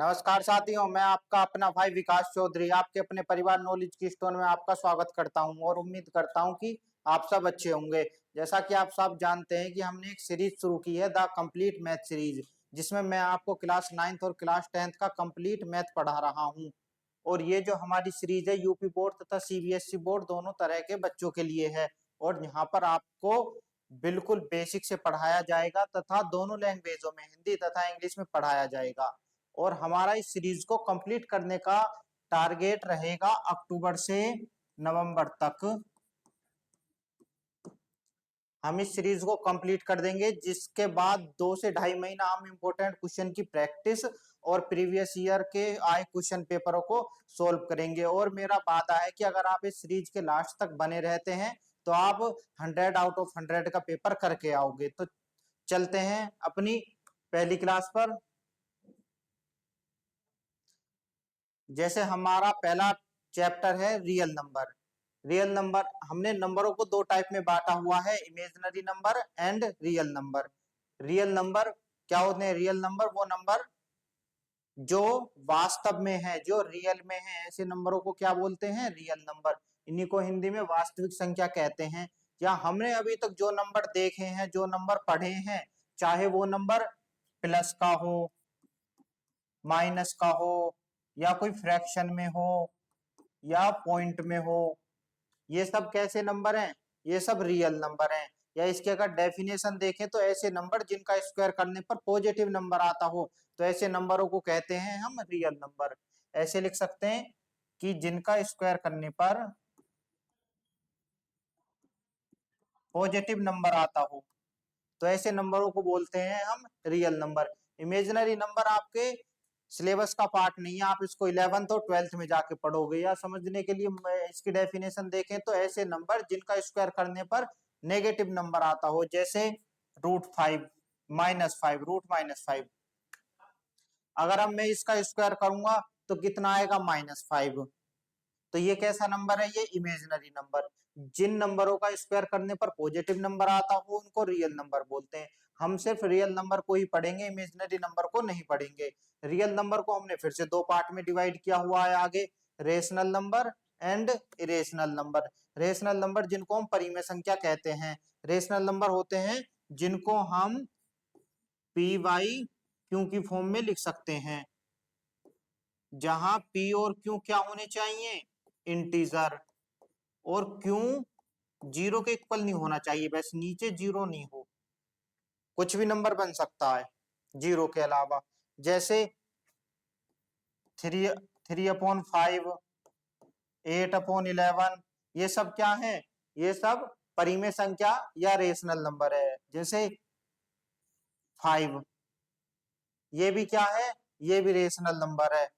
नमस्कार साथियों, मैं आपका अपना भाई विकास चौधरी आपके अपने परिवार नॉलेज की स्टोर में आपका स्वागत करता हूं और उम्मीद करता हूं कि आप सब अच्छे होंगे। जैसा कि आप सब जानते हैं कि हमने एक सीरीज शुरू की है, द कंप्लीट मैथ सीरीज, जिसमें मैं आपको क्लास 9th और क्लास 10th का कंप्लीट मैथ पढ़ा रहा हूं। और ये जो हमारी सीरीज है यूपी बोर्ड तथा सीबीएसई बोर्ड दोनों तरह के बच्चों के लिए है। और यहाँ पर आपको बिल्कुल बेसिक से पढ़ाया जाएगा तथा दोनों लैंग्वेजों में, हिंदी तथा इंग्लिश में पढ़ाया जाएगा। और हमारा इस सीरीज को कंप्लीट करने का टारगेट रहेगा अक्टूबर से नवंबर तक। हम इस सीरीज को कंप्लीट कर देंगे, जिसके बाद 2 से ढाई महीना हम इंपॉर्टेंट क्वेश्चन की प्रैक्टिस और प्रीवियस ईयर के आए क्वेश्चन पेपरों को सोल्व करेंगे। और मेरा वादा है कि अगर आप इस सीरीज के लास्ट तक बने रहते हैं तो आप 100 आउट ऑफ 100 का पेपर करके आओगे। तो चलते हैं अपनी पहली क्लास पर। जैसे हमारा पहला चैप्टर है रियल नंबर। रियल नंबर हमने नंबरों को दो टाइप में बांटा हुआ है, imaginary number and real number. Real number क्या होते हैं? रियल नंबर वो नंबर जो वास्तव में है, जो रियल में है, ऐसे नंबरों को क्या बोलते हैं? Real number. इन्हीं को हिंदी में वास्तविक संख्या कहते हैं। या हमने अभी तक जो नंबर देखे हैं, जो नंबर पढ़े हैं, चाहे वो नंबर प्लस का हो, माइनस का हो, या कोई फ्रैक्शन में हो, या पॉइंट में हो, ये सब कैसे नंबर हैं? ये सब रियल नंबर हैं। या इसके अगर डेफिनेशन देखें तो ऐसे नंबर जिनका स्क्वायर करने पर पॉजिटिव नंबर आता हो, तो ऐसे नंबरों को कहते हैं हम रियल नंबर। ऐसे लिख सकते हैं कि जिनका स्क्वायर करने पर पॉजिटिव नंबर आता हो, तो ऐसे नंबरों को बोलते हैं हम रियल नंबर। इमेजिनरी नंबर आपके सिलेबस का पार्ट नहीं है, आप इसको 11th और 12th में जाके पढ़ोगे। या समझने के लिए इसकी डेफिनेशन देखें तो ऐसे नंबर जिनका स्क्वायर करने पर नेगेटिव नंबर आता हो, जैसे √5, -5, √-5। अगर अब मैं इसका स्क्वायर करूंगा तो कितना आएगा? -5। तो ये कैसा नंबर है? ये इमेजिनरी नंबर। जिन नंबरों का स्क्वायर करने पर पॉजिटिव नंबर आता हो उनको रियल नंबर बोलते हैं। हम सिर्फ रियल नंबर को ही पढ़ेंगे, इमेजिनरी नंबर को नहीं पढ़ेंगे। रियल नंबर को हमने फिर से दो पार्ट में डिवाइड किया हुआ है आगे, rational number and irrational number. Rational number जिनको हम परिमेय संख्या कहते हैं। रेशनल नंबर होते हैं जिनको हम पी वाई क्यू की फॉर्म में लिख सकते हैं, जहां पी और क्यू क्या होने चाहिए? इंटीजर। और क्यू 0 के इक्वल नहीं होना चाहिए, बस नीचे 0 नहीं हो, कुछ भी नंबर बन सकता है 0 के अलावा। जैसे 3/5, 8/11, ये सब क्या है? ये सब परिमेय संख्या या रेशनल नंबर है। जैसे 5, ये भी क्या है? ये भी रेशनल नंबर है।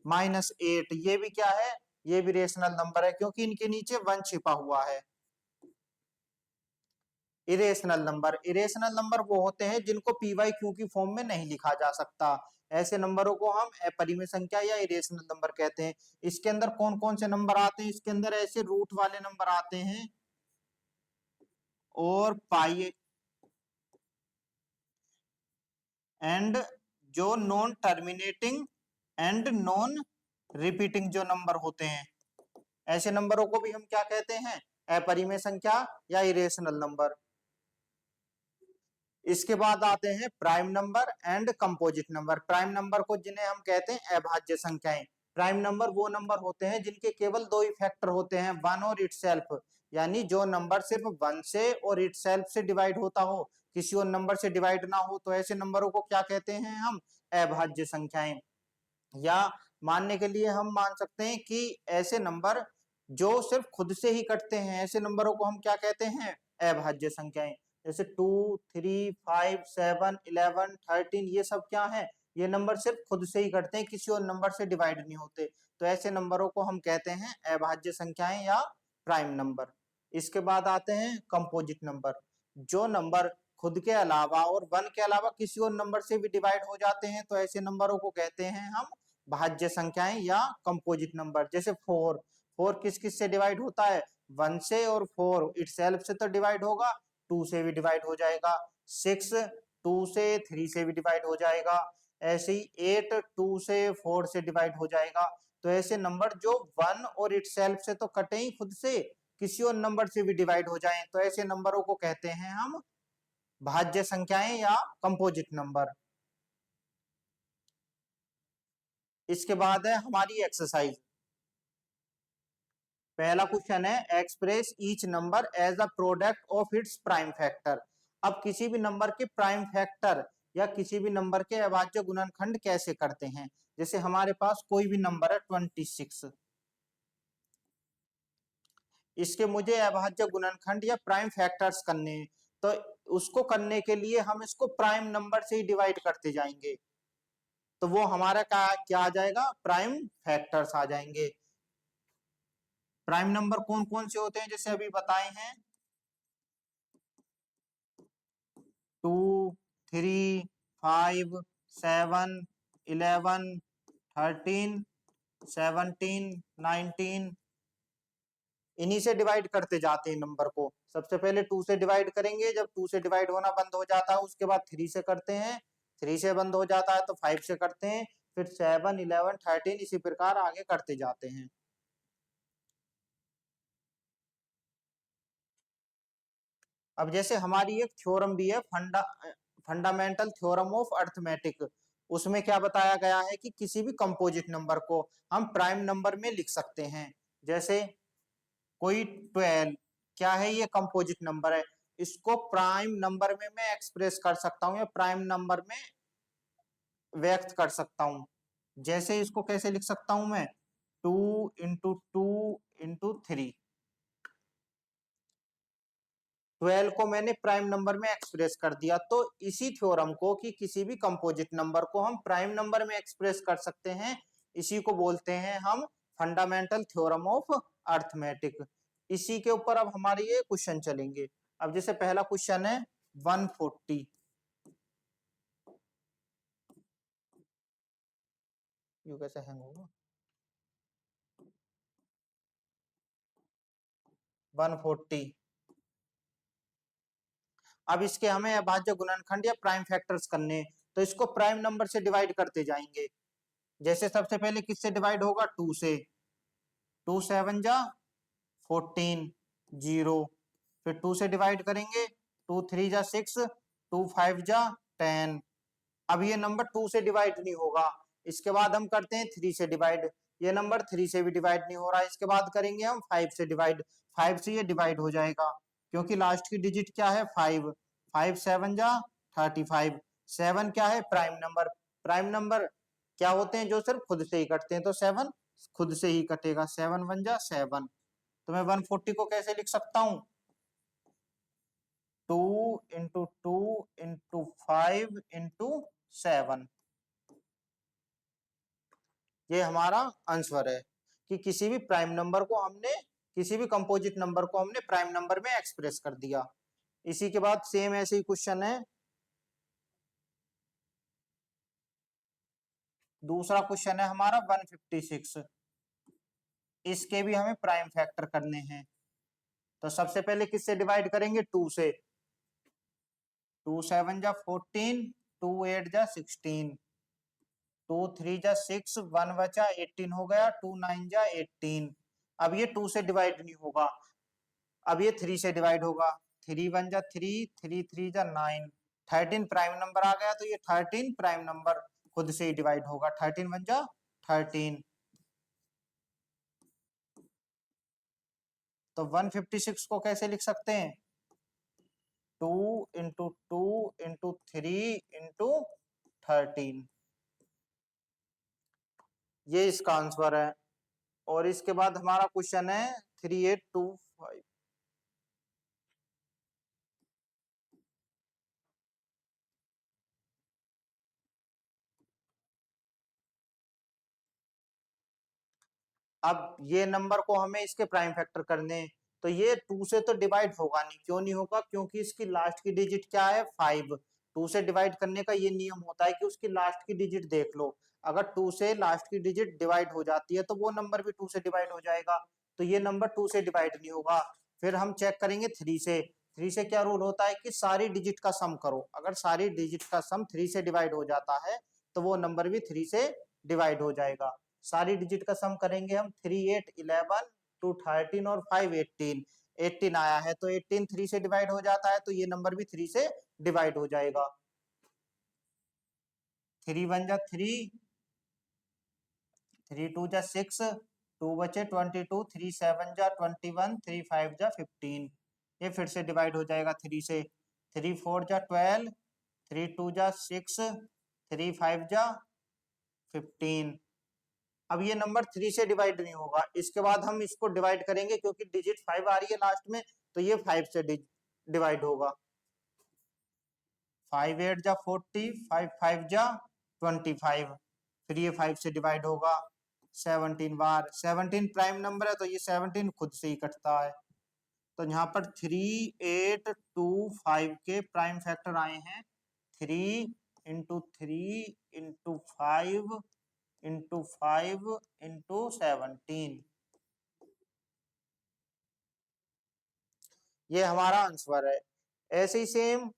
-8, ये भी क्या है? ये भी रेशनल नंबर है, क्योंकि इनके नीचे 1 छिपा हुआ है। इरेशनल नंबर वो होते हैं जिनको पी वाई क्यू की फॉर्म में नहीं लिखा जा सकता। ऐसे नंबरों को हम अपरिमेय संख्या या इरेशनल नंबर कहते हैं। इसके अंदर कौन कौन से नंबर आते हैं? इसके अंदर ऐसे रूट वाले नंबर आते हैं और पाई, एंड जो non terminating and non repeating जो नंबर होते हैं, ऐसे नंबरों को भी हम क्या कहते हैं? अपरिमेय संख्या या इरेशनल नंबर। इसके बाद आते हैं prime number and composite number. Prime number को जिन्हें हम कहते हैं अभाज्य संख्याएं। प्राइम नंबर वो नंबर होते हैं जिनके केवल दो ही फैक्टर होते हैं, 1 और इटसेल्फ। यानी जो नंबर सिर्फ 1 से और इटसेल्फ से डिवाइड होता हो, किसी और नंबर से डिवाइड ना हो, तो ऐसे नंबरों को क्या कहते हैं हम? अभाज्य संख्याएं। या मानने के लिए हम मान सकते हैं कि ऐसे नंबर जो सिर्फ खुद से ही कटते हैं, ऐसे नंबरों को हम क्या कहते हैं? अभाज्य संख्याएं। जैसे 2, 3, 5, 7, 11, 13, ये सब क्या है? ये नंबर सिर्फ खुद से ही कटते हैं, किसी और नंबर से डिवाइड नहीं होते। तो ऐसे नंबरों को हम कहते हैं अभाज्य संख्याएं या प्राइम नंबर। इसके बाद आते हैं कंपोजिट नंबर। जो नंबर खुद के अलावा और 1 के अलावा किसी और नंबर से भी डिवाइड हो जाते हैं, तो ऐसे नंबरों को कहते हैं हम भाज्य संख्याएं या कंपोजिट नंबर। जैसे 4 किस किस से डिवाइड होता है? 1 से, और 4 इटसेल्फ से तो डिवाइड होगा, 2 से भी डिवाइड हो जाएगा। 6 2 से, 3 से भी डिवाइड हो जाएगा। ऐसे ही 8 2 से 4 से डिवाइड हो जाएगा। तो ऐसे नंबर जो 1 और इटसेल्फ से तो कटे ही खुद से, किसी और नंबर से भी डिवाइड हो जाएं, तो ऐसे नंबरों को कहते हैं हम भाज्य संख्याएं या कंपोजिट नंबर। इसके बाद है हमारी एक्सरसाइज। पहला क्वेश्चन है express each number as a product of its prime factor. अब किसी भी नंबर के प्राइम फैक्टर या किसी भी नंबर के अभाज्य गुणनखंड कैसे करते हैं। जैसे हमारे पास कोई भी नंबर है 26, इसके मुझे अभाज्य गुणनखंड या प्राइम फैक्टर्स करने हैं, तो उसको करने के लिए हम इसको प्राइम नंबर से ही डिवाइड करते जाएंगे, तो वो हमारा क्या आ जाएगा, प्राइम फैक्टर्स आ जाएंगे। प्राइम नंबर कौन कौन से होते हैं, जैसे अभी बताए हैं 2 3 5 7 11 13 17 19, इन्हीं से डिवाइड करते जाते हैं नंबर को। सबसे पहले 2 से डिवाइड करेंगे, जब 2 से डिवाइड होना बंद हो जाता है उसके बाद 3 से करते हैं, 3 से बंद हो जाता है तो 5 से करते हैं, फिर 7 11 13, इसी प्रकार आगे करते जाते हैं। अब जैसे हमारी एक थ्योरम भी है फंडामेंटल थ्योरम ऑफ अर्थमेटिक, उसमें क्या बताया गया है कि किसी भी कंपोजिट नंबर को हम प्राइम नंबर में लिख सकते हैं। जैसे कोई 12 क्या है, ये कंपोजिट नंबर है, इसको प्राइम नंबर में मैं एक्सप्रेस कर सकता हूँ या प्राइम नंबर में व्यक्त कर सकता हूँ। जैसे इसको कैसे लिख सकता हूं मैं, 2 × 2 × 3, 12 को मैंने प्राइम नंबर में एक्सप्रेस कर दिया। तो इसी थ्योरम को कि किसी भी कंपोजिट नंबर को हम प्राइम नंबर में एक्सप्रेस कर सकते हैं, इसी को बोलते हैं हम फंडामेंटल थ्योरम ऑफ अर्थमेटिक। इसी के ऊपर अब हमारे ये क्वेश्चन चलेंगे। अब जैसे पहला क्वेश्चन है 140, यू कैसे हैंग होगा, 140। अब इसके हमें अभाज्य गुणनखंड या प्राइम फैक्टर्स करने हैं, तो इसको प्राइम नंबर से डिवाइड करते जाएंगे। जैसे सबसे पहले किससे डिवाइड होगा, 2 से, 2 7 जा 14 0, फिर 2 से डिवाइड करेंगे, 2 3 जा 6, 2 5 जा 10। अब ये नंबर 2 से डिवाइड नहीं होगा। इसके बाद हम करते हैं 3 से डिवाइड, ये नंबर 3 से भी डिवाइड नहीं हो रहा है। इसके बाद करेंगे हम 5 से डिवाइड, 5 से ये डिवाइड हो जाएगा क्योंकि लास्ट की डिजिट क्या है 5, 5 7 जा 35, 7 क्या है प्राइम नंबर, प्राइम नंबर क्या होते हैं जो सिर्फ खुद से ही कटते हैं, तो 7 खुद से ही कटेगा, 7 1 जा 7। तो मैं 140 को कैसे लिख सकता हूँ, 2 × 2 × 5 × 7, ये हमारा आंसर है कि किसी भी प्राइम नंबर को हमने, किसी भी कंपोजिट नंबर को हमने प्राइम नंबर में एक्सप्रेस कर दिया। इसी के बाद सेम ऐसे ही क्वेश्चन है, दूसरा क्वेश्चन है हमारा 156, इसके भी हमें प्राइम फैक्टर करने हैं। तो सबसे पहले किससे डिवाइड करेंगे, 2 से, 2 7 जा 14, 2 8 जा 16, 2 3 जा 6, 1 बचा 18 हो गया, 2 9 जा 18। अब ये 2 से डिवाइड नहीं होगा, अब ये 3 से डिवाइड होगा, 3 1 जा 3, 3 3 जा 9, 13 प्राइम नंबर आ गया, तो ये 13 प्राइम नंबर खुद से ही डिवाइड होगा, 13 1 जा 13। तो 156 को कैसे लिख सकते हैं, 2 × 2 × 3 × 13, ये इसका आंसर है। और इसके बाद हमारा क्वेश्चन है 3825, अब ये नंबर को हमें इसके प्राइम फैक्टर करने हैं, तो ये 2 से तो डिवाइड होगा नहीं, क्यों नहीं होगा, क्योंकि इसकी लास्ट की डिजिट क्या है 5। 2 से डिवाइड करने का ये नियम होता है कि उसकी लास्ट की डिजिट देख लो, अगर 2 से लास्ट की डिजिट डिवाइड हो जाती है तो वो नंबर भी 2 से डिवाइड हो जाएगा, तो ये नंबर 2 से डिवाइड नहीं होगा। फिर हम चेक करेंगे 3 से, 3 से क्या रूल होता है कि सारी डिजिट का सम करो, अगर सारी डिजिट का सम 3 से डिवाइड हो जाता है तो वो नंबर भी 3 से डिवाइड हो जाएगा। सारी डिजिट का सम करेंगे हम, 3 8 11 2 13 और 5 18। 18 आया है तो 18 3 से डिवाइड हो जाता है, तो ये नंबर भी 3 से डिवाइड हो जाएगा। 3 1 जा 3, 3 2 जा 6, 2 बचे 22, 3 7 जा 21, 3 5 जा 15। ये फिर से डिवाइड हो जाएगा 3 से। 3 4 जा 12, 3 2 जा 6, 3 5 जा 15। अब ये नंबर 3 से डिवाइड नहीं होगा। इसके बाद हम इसको डिवाइड करेंगे, क्योंकि डिजिट 5 आ रही है लास्ट में, तो ये 5 से डिवाइड होगा। 5 8 जा 40, 5 5 जा 25, फिर ये 5 से डिवाइड होगा। 17 बार, 17 प्राइम नंबर है तो ये 17 खुद से ही कटता है। तो यहाँ पर 3 8 2 5 के प्राइम फैक्टर आए हैं 3 इंटू 3 इंटू 5 इंटू 5 इंटू 17। ये हमारा आंसर है। ऐसे ही सेम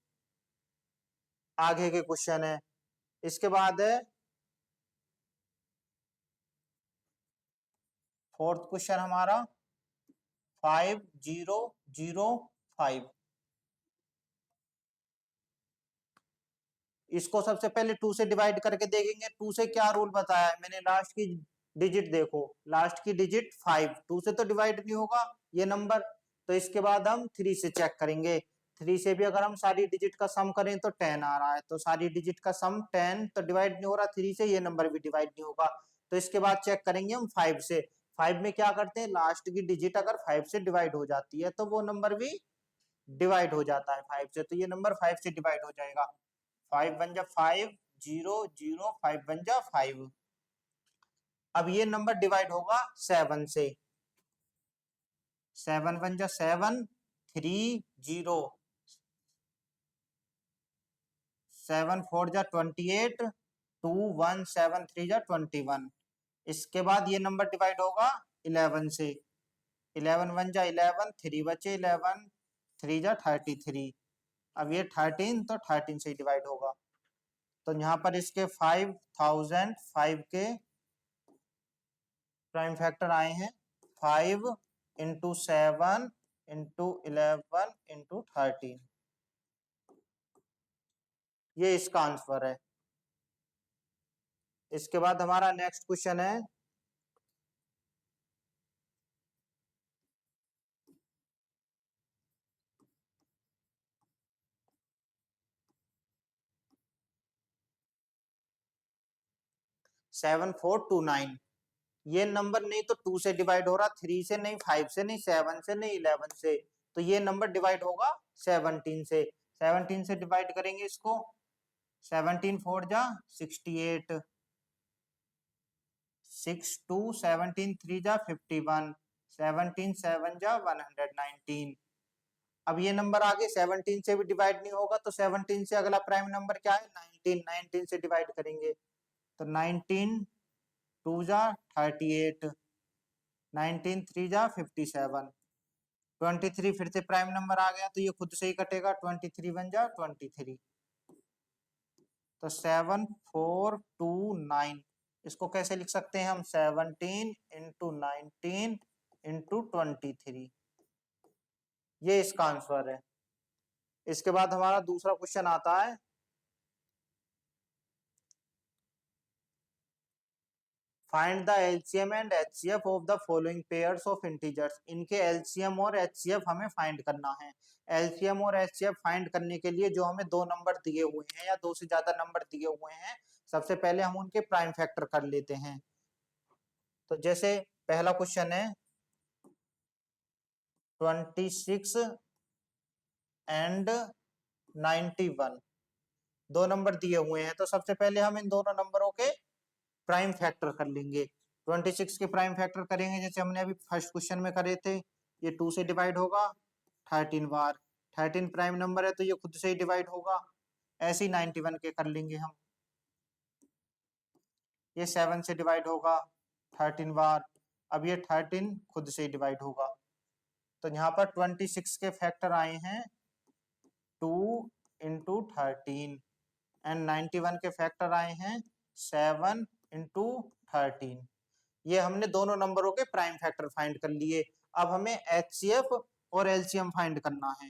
आगे के क्वेश्चन है। इसके बाद है फोर्थ क्वेश्चन हमारा 5005। इसको सबसे पहले 2 से डिवाइड करके देखेंगे। 2 से क्या रूल बताया है मैंने, लास्ट की डिजिट देखो, लास्ट की डिजिट 5, 2 से तो डिवाइड नहीं होगा ये नंबर। तो इसके बाद हम 3 से चेक करेंगे। 3 से भी अगर हम सारी डिजिट का सम करें तो 10 आ रहा है, तो सारी डिजिट का सम 10 तो डिवाइड नहीं हो रहा 3 से, ये नंबर भी डिवाइड नहीं होगा। तो इसके बाद चेक करेंगे हम 5 से। 5 में क्या करते हैं, लास्ट की डिजिट अगर 5 से डिवाइड हो जाती है तो वो नंबर भी डिवाइड हो जाता है 5 से, तो ये नंबर 5 से डिवाइड हो जाएगा। 5 1 जा 5 0 0, 5 1 जा 5। अब ये नंबर डिवाइड होगा 7 से। 7 1 जा 7, 3 0, 7 4 जा 28, 2 1 7 3 जा 21। इसके बाद ये नंबर डिवाइड होगा 11 से। 11 1 जा 11, 3 बचे 11, 3 जा 33। अब ये 13 तो 13 से डिवाइड होगा। तो यहाँ पर इसके 5005 के प्राइम फैक्टर आए हैं 5 इंटू 7 इंटू 11 इंटू 13। ये इसका आंसर है। इसके बाद हमारा नेक्स्ट क्वेश्चन है 7429। ये नंबर नहीं तो 2 से डिवाइड हो रहा, 3 से नहीं, 5 से नहीं, 7 से नहीं, 11 से, तो ये नंबर डिवाइड होगा 17 से। 17 से डिवाइड करेंगे इसको। 17 4 जा 68, 6 2 17 3 जा 51, 17 7 जा 119। अब ये नंबर आगे 17 से भी डिवाइड नहीं होगा, तो 17 से अगला प्राइम नंबर क्या है 19, 19 से डिवाइड करेंगे तो 19 2 जा 38, 19 3 जा 57, 23 फिर से प्राइम नंबर आ गया तो ये खुद से ही कटेगा, 23 1 जा 23। तो 7429 इसको कैसे लिख सकते हैं हम, 17 इंटू 19 इंटू 23। ये इसका आंसर है। इसके बाद हमारा दूसरा क्वेश्चन आता है find the LCM and HCF of the following pairs of integers. इनके एलसीएम और एचसीएफ हमें फाइंड करना है। एलसीएम और एचसीएफ फाइंड करने के लिए जो हमें दो नंबर दिए हुए हैं या दो से ज्यादा नंबर दिए हुए हैं, सबसे पहले हम उनके प्राइम फैक्टर कर लेते हैं। तो जैसे पहला क्वेश्चन है 26 एंड 91, दो नंबर दिए हुए हैं, तो सबसे पहले हम इन दोनों नंबरों के प्राइम फैक्टर कर लेंगे। 26 के प्राइम फैक्टर करेंगे जैसे हमने अभी फर्स्ट क्वेश्चन में करे थे, ये 2 से डिवाइड होगा 13 बार, 13 प्राइम नंबर है तो ये खुद से ही डिवाइड होगा। ऐसे ही 91 के कर लेंगे हम, ये 7 से डिवाइड होगा 13 बार, अब ये 13 खुद से ही डिवाइड होगा। तो यहाँ पर 26 के फैक्टर आए हैं 2 इंटू 13 एंड 91 के फैक्टर आए हैं 7 इंटू 13। ये हमने दोनों नंबरों के प्राइम फैक्टर फाइंड कर लिए। अब हमें HCF और LCM फाइंड करना है।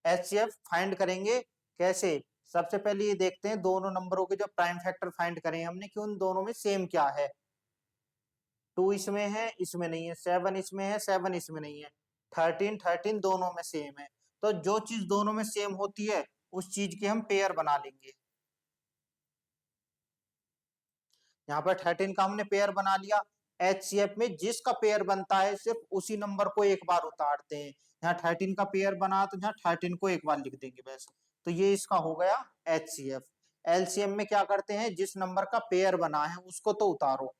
HCF फाइंड करेंगे कैसे? सबसे पहले ये देखते हैं दोनों नंबरों के जो प्राइम फैक्टर फाइंड करें हमने कि उन दोनों में सेम क्या है। 2 इसमें है, इसमें नहीं है। 7 इसमें है, 7 इसमें नहीं है। 13 दोनों में सेम है। तो जो चीज दोनों में सेम होती है उस चीज की हम पेयर बना लेंगे। यहाँ पर 13 का हमने पेयर बना लिया। HCF में जिसका पेयर बनता है सिर्फ उसी नंबर को एक बार उतारते हैं। यहाँ 13 का पेयर बना तो यहाँ 13 को एक बार लिख देंगे बस। तो ये इसका हो गया HCF। LCM में क्या करते हैं, जिस नंबर का पेयर बना है उसको तो उतारो,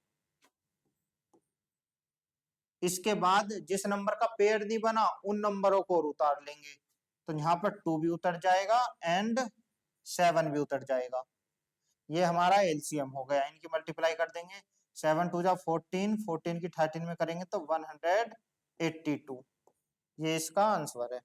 इसके बाद जिस नंबर का पेयर नहीं बना उन नंबरों को और उतार लेंगे। तो यहाँ पर 2 भी उतर जाएगा एंड 7 भी उतर जाएगा। ये हमारा LCM हो गया। इनकी मल्टीप्लाई कर देंगे। 7 2 जा 14, 14 की 13 में करेंगे तो 182। ये इसका आंसर है।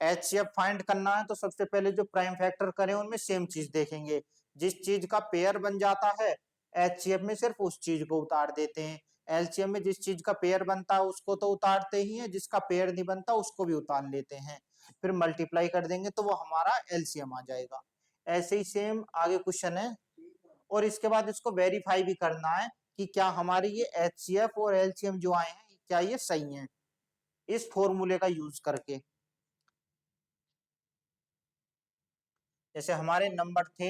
HCF फाइंड करना है तो सबसे पहले जो प्राइम फैक्टर करें उनमें सेम चीज देखेंगे। जिस चीज का पेयर बन जाता है HCF में सिर्फ उस चीज को उतार देते हैं। LCM में जिस चीज का पेयर बनता है उसको तो उतारते ही हैं, जिसका पेयर नहीं बनता उसको भी उतार लेते हैं। फिर मल्टीप्लाई कर देंगे तो वो हमारा LCM आ जाएगा। ऐसे ही सेम आगे क्वेश्चन है और इसके बाद इसको वेरीफाई भी करना है कि क्या हमारे ये HCF और LCM जो आए हैं क्या ये सही हैं, इस फॉर्मूले का यूज करके। जैसे हमारे नंबर थे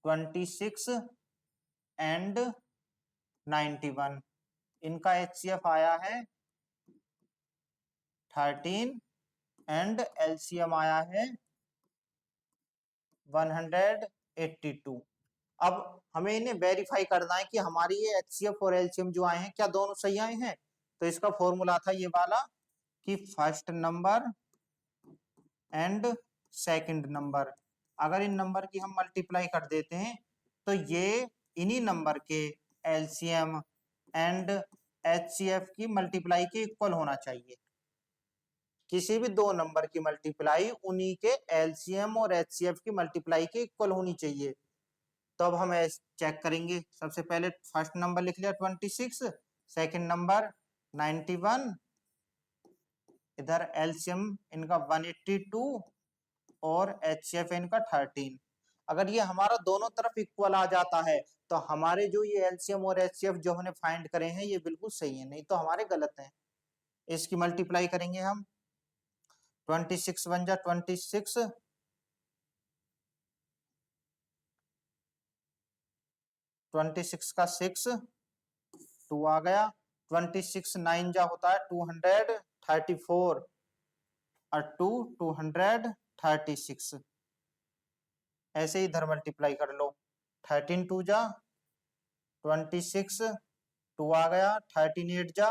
26 एंड 91, इनका HCF आया है 13 एंड LCM आया है 182। अब हमें इन्हें वेरीफाई करना है कि हमारी ये HCF और LCM जो आए हैं क्या दोनों सही आए हैं। तो इसका फॉर्मूला था ये वाला कि first number and second number, अगर इन नंबर की हम मल्टीप्लाई कर देते हैं तो ये इन्हीं नंबर के LCM एंड HCF की मल्टीप्लाई के इक्वल होना चाहिए। किसी भी दो नंबर की मल्टीप्लाई उन्हीं के LCM और HCF की मल्टीप्लाई के इक्वल होनी चाहिए। तो अब हम चेक करेंगे। सबसे पहले फर्स्ट नंबर लिख लिया 26, सेकंड नंबर 91, इधर LCM इनका 182 और HCF इनका 13। अगर ये हमारा दोनों तरफ इक्वल आ जाता है तो हमारे जो ये LCM और HCF जो हमने फाइंड करे हैं ये बिल्कुल सही है, नहीं तो हमारे गलत हैं। इसकी मल्टीप्लाई करेंगे हम। 26 1 जा 26, 26 का 6, 2 आ गया। 26 9 जा होता है 234 और 2 236। ऐसे ही इधर मल्टीप्लाई कर लो। 13 2 जा 26, 2 आ गया। 13 8 जा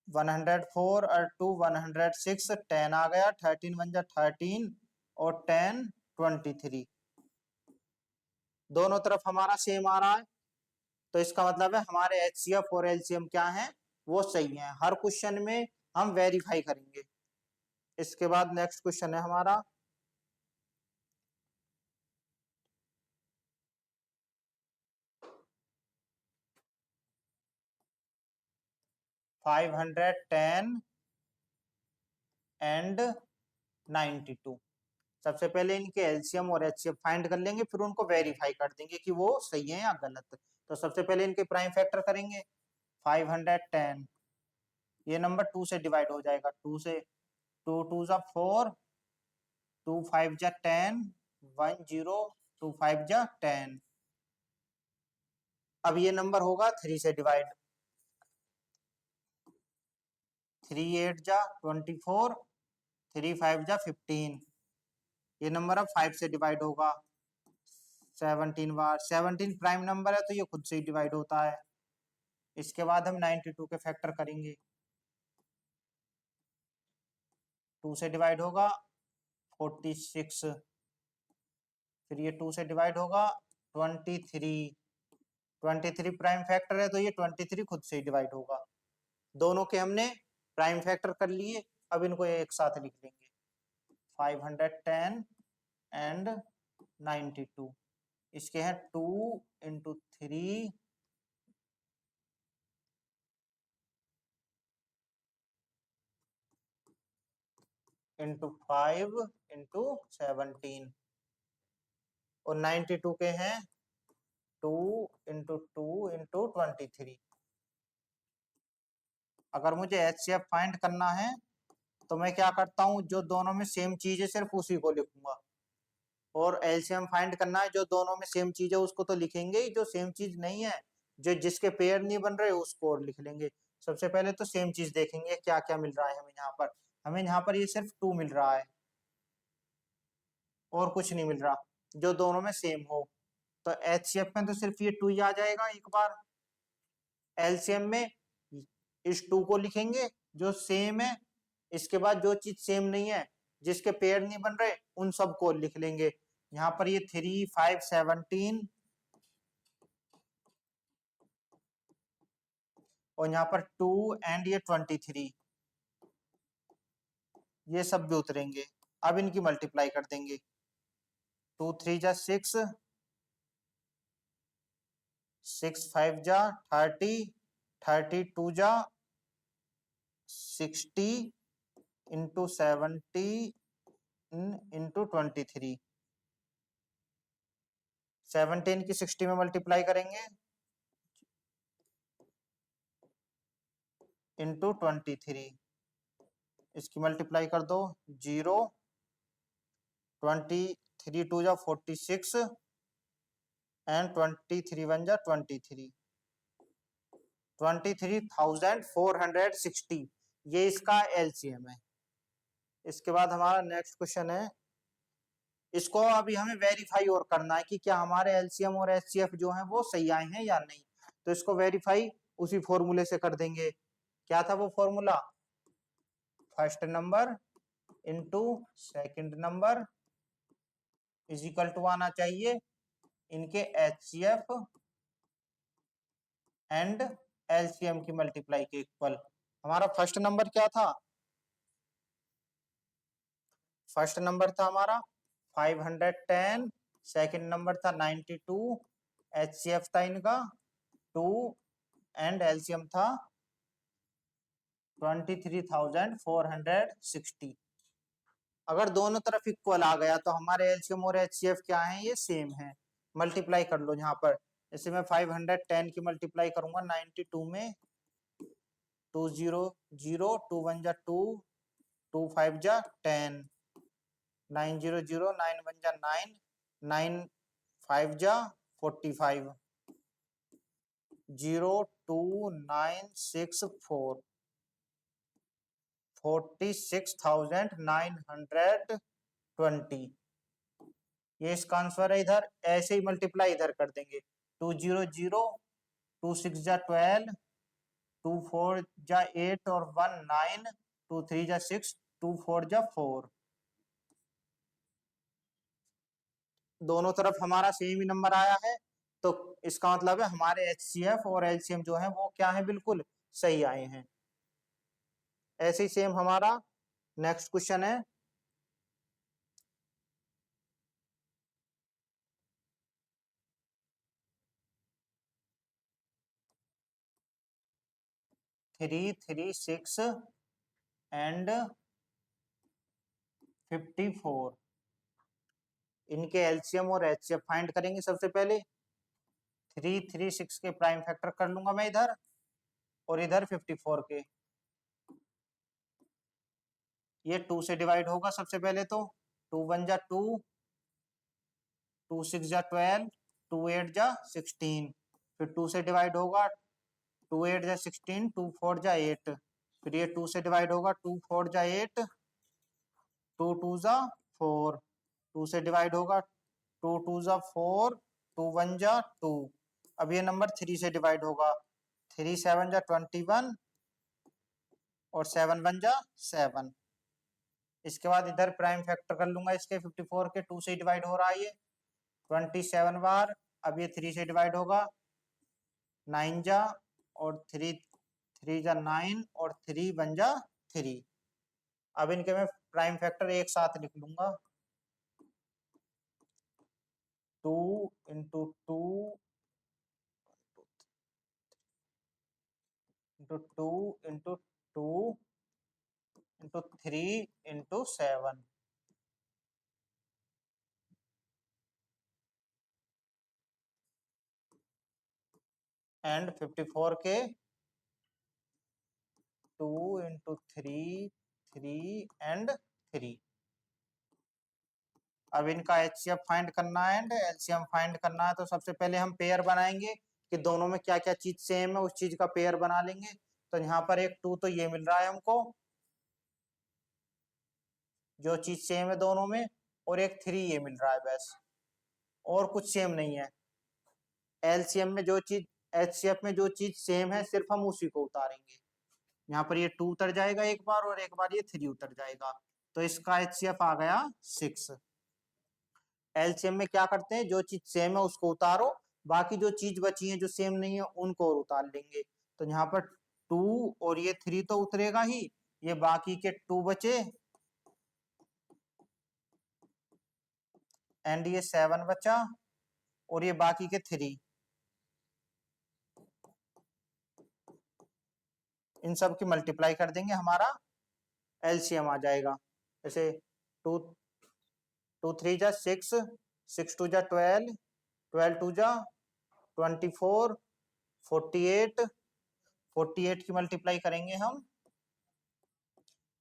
104 और 2 106, 10 आ गया। 13 1 जा 13 और 10 23। दोनों तरफ हमारा सेम आ रहा है तो इसका मतलब है हमारे HCF और LCM क्या है, वो सही है। हर क्वेश्चन में हम वेरीफाई करेंगे। इसके बाद नेक्स्ट क्वेश्चन है हमारा 510 एंड 92। सबसे पहले इनके LCM और HCF फाइंड कर लेंगे, फिर उनको वेरीफाई कर देंगे कि वो सही है या गलत। तो सबसे पहले इनके प्राइम फैक्टर करेंगे। 510 ये नंबर 2 से डिवाइड हो जाएगा। 2 से 2 2 जा 4, 2 5 जा 10, 1 0, 2 5 जा 10। अब ये नंबर होगा 3 से डिवाइड। 3 8 जा 24, 3 5 जा 15। ये नंबर अब 5 से डिवाइड होगा 17 बार। 17 प्राइम नंबर है तो ये खुद से ही डिवाइड होता है। इसके बाद हम 92 के फैक्टर करेंगे। 2 से डिवाइड होगा 46, फिर ये 2 से डिवाइड होगा 23। 23 प्राइम फैक्टर है तो ये 23 खुद से ही डिवाइड होगा। दोनों के हमने प्राइम फैक्टर कर लिए, अब इनको एक साथ लिख लेंगे। 510 एंड 92। इसके हैं 2 इंटू 3 इंटू 5 इंटू 17 और 92 के हैं 2 इंटू 2 इंटू 23। अगर मुझे HCF फाइंड करना है तो मैं क्या करता हूँ, जो दोनों में सेम चीज है सिर्फ उसी को लिखूंगा, और LCM फाइंड करना है जो दोनों में सेम चीज है उसको तो लिखेंगे ही, जो सेम चीज नहीं है, जो जिसके पेयर नहीं बन रहे उसको और लिख लेंगे। सबसे पहले तो सेम चीज देखेंगे क्या क्या मिल रहा है हमें यहाँ पर। हमें यहाँ पर ये सिर्फ 2 मिल रहा है और कुछ नहीं मिल रहा जो दोनों में सेम हो, तो HCF में तो सिर्फ ये 2 ही आ जाएगा एक बार। LCM में इस 2 को लिखेंगे जो सेम है, इसके बाद जो चीज सेम नहीं है जिसके पेयर नहीं बन रहे उन सबको लिख लेंगे। यहाँ पर ये 3 5 17 और यहाँ पर 2 एंड ये 23, ये सब भी उतरेंगे। अब इनकी मल्टीप्लाई कर देंगे। 2 3 जा 6, 6 5 जा 30, 32 जा 60 इंटू 70 इंटू 23। 17 की 60 में मल्टीप्लाई करेंगे इंटू 23। इसकी मल्टीप्लाई कर दो 0, 23 2 जा 46 एंड 23 1 जा 23, 23,460 ये इसका LCM है। इसके बाद हमारा नेक्स्ट क्वेश्चन है, इसको अभी हमें वेरीफाई और करना है कि क्या हमारे LCM और HCF जो है वो सही आए हैं या नहीं। तो इसको वेरीफाई उसी फॉर्मूले से कर देंगे। क्या था वो formula, first number into second number is equal to आना चाहिए इनके HCF एंड LCM की मल्टीप्लाई के इक्वल। हमारा फर्स्ट नंबर क्या था, फर्स्ट नंबर था हमारा 510, सेकंड नंबर था 92, HCF था इनका 2 एंड LCM था 23,460। अगर दोनों तरफ इक्वल आ गया तो हमारे LCM और HCF क्या है, ये सेम है। मल्टीप्लाई कर लो यहाँ पर, जैसे मैं 510 की मल्टीप्लाई करूंगा 92 में, 2 0 0 2 1 जा 2 2 5 जा 10 9 0 0 9 1 जा 9 9 5 जा 45 0 2 9 6 4 46,920। ये इसका आंसर है। इधर ऐसे ही मल्टीप्लाई इधर कर देंगे 2 0 0 2 6 जा 12 2 4 जा 8 और 1 9 2 3 जा 6 2 4 जा 4। दोनों तरफ हमारा सेम ही नंबर आया है, तो इसका मतलब है हमारे HCF और LCM जो है वो क्या है, बिल्कुल सही आए हैं। ऐसे ही सेम हमारा नेक्स्ट क्वेश्चन है, थ्री 3 6 एंड 54। इनके LCM और HCF फाइंड करेंगे। सबसे पहले 3 3 6 के प्राइम फैक्टर कर लूंगा मैं इधर, और इधर 54 के। ये 2 से डिवाइड होगा सबसे पहले, तो 2 1 जा 2 2 6 जा 12 2 8 जा 16, फिर 2 से डिवाइड होगा 2 8 जा 16 2 4 जा 8, फिर ये 2 से डिवाइड होगा 2 4 जा 8 2 2 जा 4, 2 से डिवाइड होगा 2 2 जा 4 2 1 जा 2। अब ये नंबर 3 से डिवाइड होगा 3 7 जा 21 और 7 1 जा 7। इसके बाद इधर प्राइम फैक्टर कर लूंगा इसके 54 के, 2 से डिवाइड हो रहा है ये 27 बार। अब ये 3 से डिवाइड होगा 9 जा और 3 3 जा 9 और 3 1 जा 3। अब इनके मैं प्राइम फैक्टर एक साथ लिख लूंगा, 2 into 2 into 2 into 2 into 3 into 7 and 54 के 2 इंटू 3 3 एंड 3। अब इनका एचसीएफ फाइंड करना है एंड एलसीएम फाइंड करना है, तो सबसे पहले हम पेयर बनाएंगे कि दोनों में क्या क्या चीज सेम है, उस चीज का पेयर बना लेंगे। तो यहाँ पर एक 2 तो ये मिल रहा है हमको, जो चीज सेम है दोनों में, और एक 3 ये मिल रहा है बस, और कुछ सेम नहीं है। एलसीएम में जो चीज, एचसीएफ में जो चीज सेम है सिर्फ हम उसी को उतारेंगे। यहाँ पर ये 2 उतर जाएगा एक बार, और एक बार ये 3 उतर जाएगा, तो इसका एचसीएफ आ गया 6। एलसीएम में क्या करते हैं, जो चीज सेम है उसको उतारो, बाकी जो चीज बची है जो सेम नहीं है उनको और उतार लेंगे। तो यहाँ पर 2 और ये 3 तो उतरेगा ही, ये बाकी के 2 बचे एंड ये 7 बचा, और ये बाकी के 3, इन सब की मल्टीप्लाई कर देंगे, हमारा एलसीएम आ जाएगा। जैसे 2 2 3 जा 6, 6 2 जा 12, 12 2 जा 24, 48, 48 की मल्टीप्लाई करेंगे हम,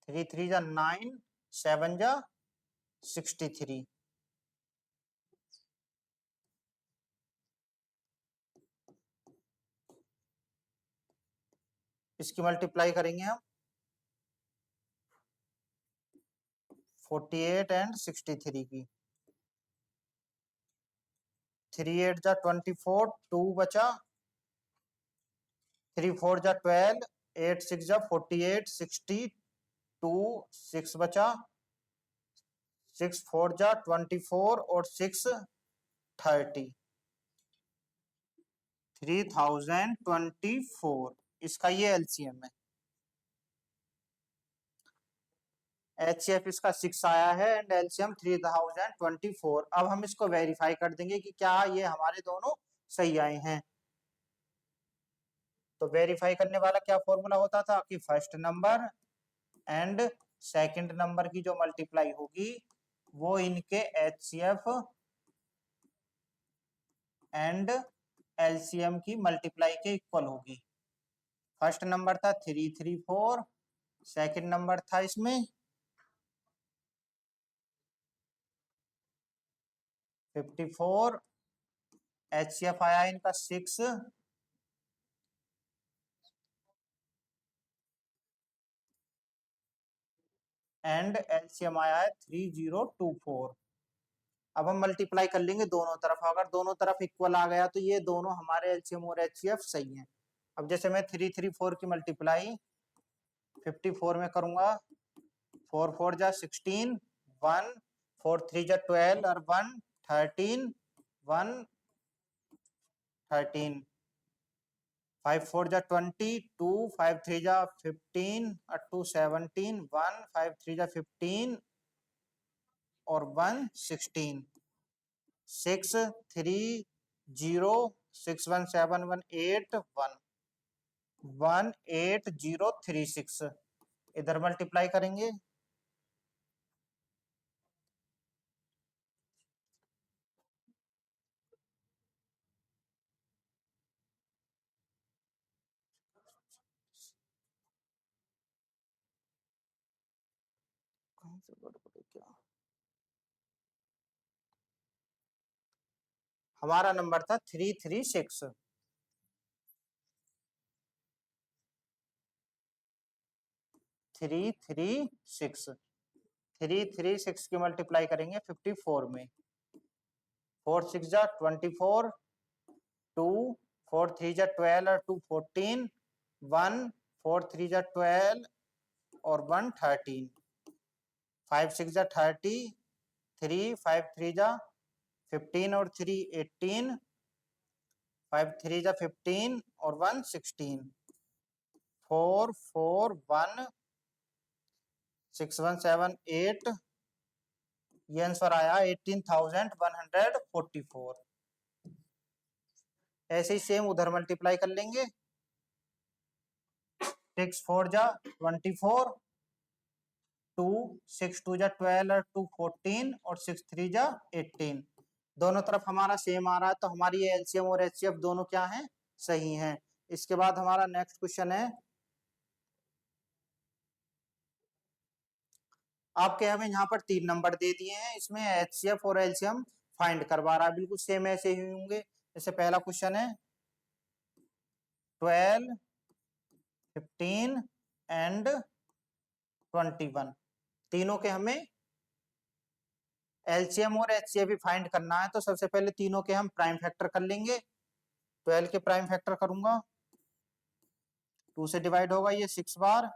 3 3 जा 9, 7 जा 63। इसकी मल्टीप्लाई करेंगे हम 48 एंड 63 की, 3 8 जा 24, 2 बचा, 3 4 जा 12, 8 6 जा 48, 62, 6 बचा, 6 4 जा 24 और 6 30, 3024। इसका ये एलसीएम है। एचसीएफ इसका 6 आया है एंड एलसीएम 3024। अब हम इसको वेरीफाई कर देंगे कि क्या ये हमारे दोनों सही आए हैं। तो वेरीफाई करने वाला क्या फॉर्मूला होता था कि first number and second number की जो मल्टीप्लाई होगी वो इनके एचसीएफ एंड एलसीएम की मल्टीप्लाई के इक्वल होगी। फर्स्ट नंबर था 334, सेकंड नंबर था इसमें 54, एचसीएफ आया इनका 6 एंड एलसीएम आया है 3024। अब हम मल्टीप्लाई कर लेंगे दोनों तरफ, अगर दोनों तरफ इक्वल आ गया तो ये दोनों हमारे एलसीएम और एचसीएफ सही हैं। अब जैसे मैं 334 की मल्टीप्लाई 54 में करूंगा, 4 4 जा 16, 1 4 3 जा 12 और 1 13, 1 13, 5 4 जा 20, 2 5 3 जा 15 और 2 17, 1 5 3 जा 15 और 1 16, 6 3 0 6 1 7 1 8 1 1 8 0 3 6। इधर मल्टीप्लाई करेंगे, कहाँ से गड़बड़ है क्या, हमारा नंबर था 336। 336, 336 की मल्टीप्लाई करेंगे 54 में, 4 6 जा 24, 2 4 3 जा 12 और 2 14, 1 4 3 जा 12 और 1 13, 5 6 जा 30, 3 5 3 जा 15 और 3 18, 5 3 जा 15 और 1 16, 4 4 1 6178, ये आंसर आया 18,144। ऐसे ही सेम उधर मल्टीप्लाई कर लेंगे। 6 4 जा 24, 2 6 2 जा 12 और 2 14 और 6 3 जा 18। दोनों तरफ हमारा सेम आ रहा है, तो हमारी ये एलसीएम और एचसीएफ दोनों क्या हैं, सही हैं। इसके बाद हमारा नेक्स्ट क्वेश्चन है, आपके हमें यहाँ पर 3 नंबर दे दिए हैं, इसमें एचसीएफ और एलसीएम फाइंड करवा रहा है, बिल्कुल सेम ऐसे ही होंगे। जैसे पहला क्वेश्चन है 12, 15 एंड 21, तीनों के हमें एलसीएम और एचसीएफ भी फाइंड करना है। तो सबसे पहले तीनों के हम प्राइम फैक्टर कर लेंगे। 12 के प्राइम फैक्टर करूंगा, 2 से डिवाइड होगा ये 6 बार,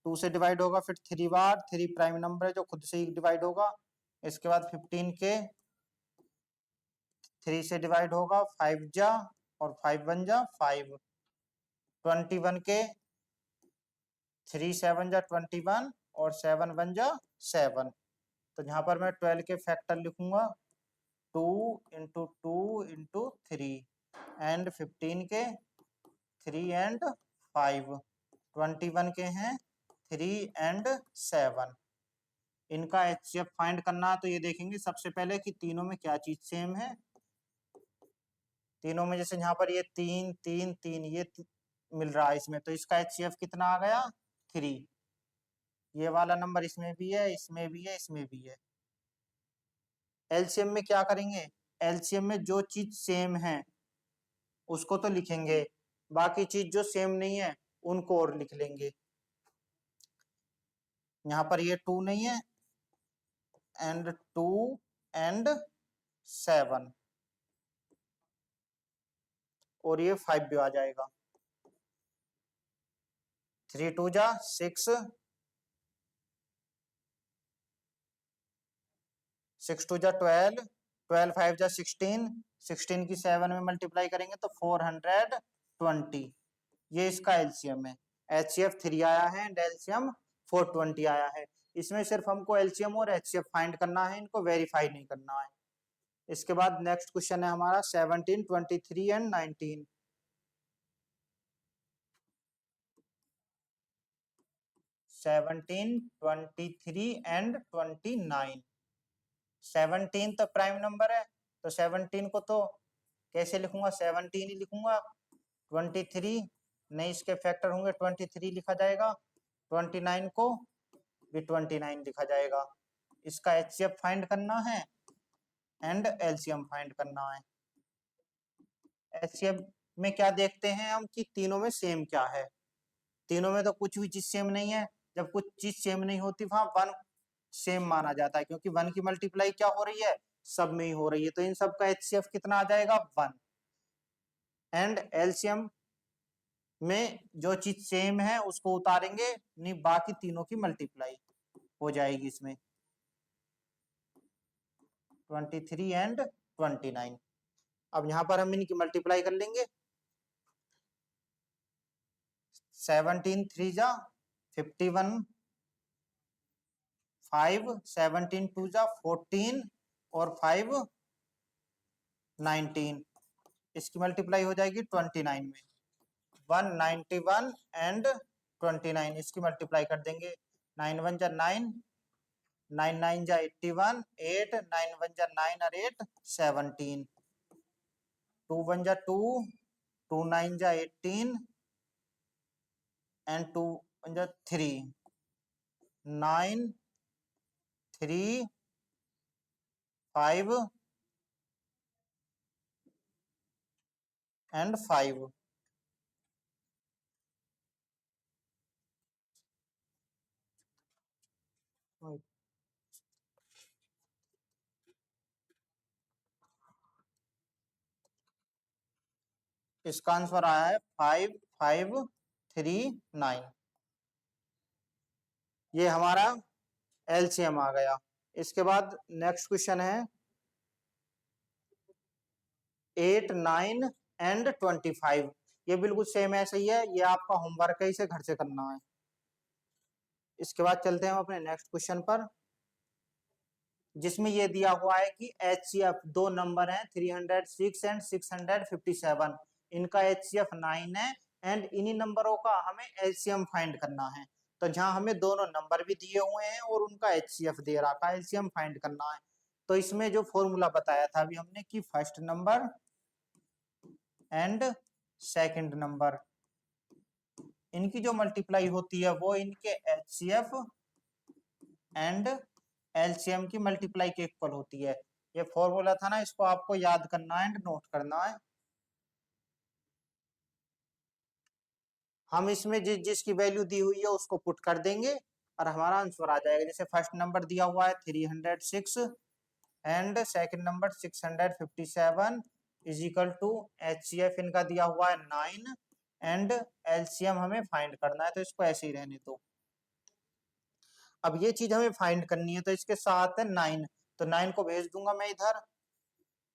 2 से डिवाइड होगा फिर 3 बार, 3 प्राइम नंबर है जो खुद से ही डिवाइड होगा। इसके बाद 15 के 3 से डिवाइड होगा, 5 जा और 5 1 जा 5। 21 के 3 7 जा 21 और 7 1 जा 7। तो यहाँ पर मैं 12 के फैक्टर लिखूंगा 2 इंटू 2 इंटू 3 एंड 15 के 3 एंड 5, 21 के हैं 3 एंड 7। इनका एचसीएफ फाइंड करना है, तो ये देखेंगे सबसे पहले कि तीनों में क्या चीज सेम है। तीनों में जैसे यहाँ पर ये 3 3 3 ये मिल रहा है इसमें, तो इसका एचसीएफ कितना आ गया 3। ये वाला नंबर इसमें भी है, इसमें भी है, इसमें भी है। एलसीएम में क्या करेंगे, एलसीएम में जो चीज सेम है उसको तो लिखेंगे, बाकी चीज जो सेम नहीं है उनको और लिख लेंगे। यहाँ पर ये 2 नहीं है एंड 2 एंड 7 और ये 5 भी आ जाएगा। 3 2 जा 6, 6 2 जा 12, 12 5 जा 16, 16 की 7 में मल्टीप्लाई करेंगे तो 420। ये इसका एलसीएम है। एचसीएफ 3 आया है एंड एलसीएम 420 आया है। इसमें सिर्फ हमको एलसीएम और एचसीएफ फाइंड करना है, इनको वेरीफाई नहीं करना है। इसके बाद नेक्स्ट क्वेश्चन है हमारा 17 23 एंड 19। 17 23 एंड 29। 17 तो प्राइम नंबर है, तो 17 को तो कैसे लिखूंगा, 17 ही लिखूंगा। 23 नहीं, इसके फैक्टर होंगे, 23 लिखा जाएगा। 29 को भी 29 लिखा जाएगा। इसका एचसीएफ फाइंड करना है एंड एलसीएम फाइंड करना है। एचसीएफ में क्या देखते हैं हम कि तीनों में सेम क्या है। तीनों में तो कुछ भी चीज सेम नहीं है। जब कुछ चीज सेम नहीं होती वहां 1 सेम माना जाता है, क्योंकि 1 की मल्टीप्लाई क्या हो रही है, सब में ही हो रही है। तो इन सब का एचसीएफ कितना आ जाएगा 1। एंड एलसीएम में जो चीज सेम है उसको उतारेंगे, नहीं बाकी तीनों की मल्टीप्लाई हो जाएगी इसमें। 23 एंड 29। अब यहाँ पर हम इनकी मल्टीप्लाई कर लेंगे। 17 3 जा 51, 5 17 2 जा 14 और 5 19। इसकी मल्टीप्लाई हो जाएगी 29 में। 191 एंड 29 इसकी मल्टीप्लाई कर देंगे। 9 1 जा 9, 9 9 जा 81, 8 9 1 जा 9 और 8 17, 2 1 जा 2, 2 9 जा 18 एंड 2 1 जा 3, 9 3 5 एंड 5। इसका आंसर आया है 5 5 3 9। ये हमारा एलसीएम आ गया। इसके बाद नेक्स्ट क्वेश्चन है 8 9 एंड 25। ये बिल्कुल सेम ऐसे ही है, ये आपका होमवर्क है, इसे घर से करना है। इसके बाद चलते हैं हम अपने नेक्स्ट क्वेश्चन पर, जिसमें ये दिया हुआ है कि HCF दो नंबर हैं 306 एंड 657, इनका HCF 9 है एंड इन्हीं नंबरों का हमें LCM फाइंड करना है। तो जहां हमें दोनों नंबर भी दिए हुए हैं और उनका HCF दे रखा है, LCM फाइंड करना है। तो इसमें जो फॉर्मूला बताया था अभी हमने कि first number and second number, इनकी जो मल्टीप्लाई होती है वो इनके HCF एंड LCM की मल्टीप्लाई के इक्वल होती है। ये फॉर्मूला था ना, इसको आपको याद करना है एंड नोट करना है। हम इसमें जिसकी वैल्यू दी हुई है उसको पुट कर देंगे और हमारा आंसर आ जाएगा। जैसे फर्स्ट नंबर दिया हुआ है 306 and second number 657 is equal to HCF इनका दिया हुआ है 9 एंड LCM हमें फाइंड करना है, तो इसको ऐसे ही रहने दो। अब ये चीज हमें फाइंड करनी है तो इसके साथ है 9, तो 9 को भेज दूंगा मैं इधर,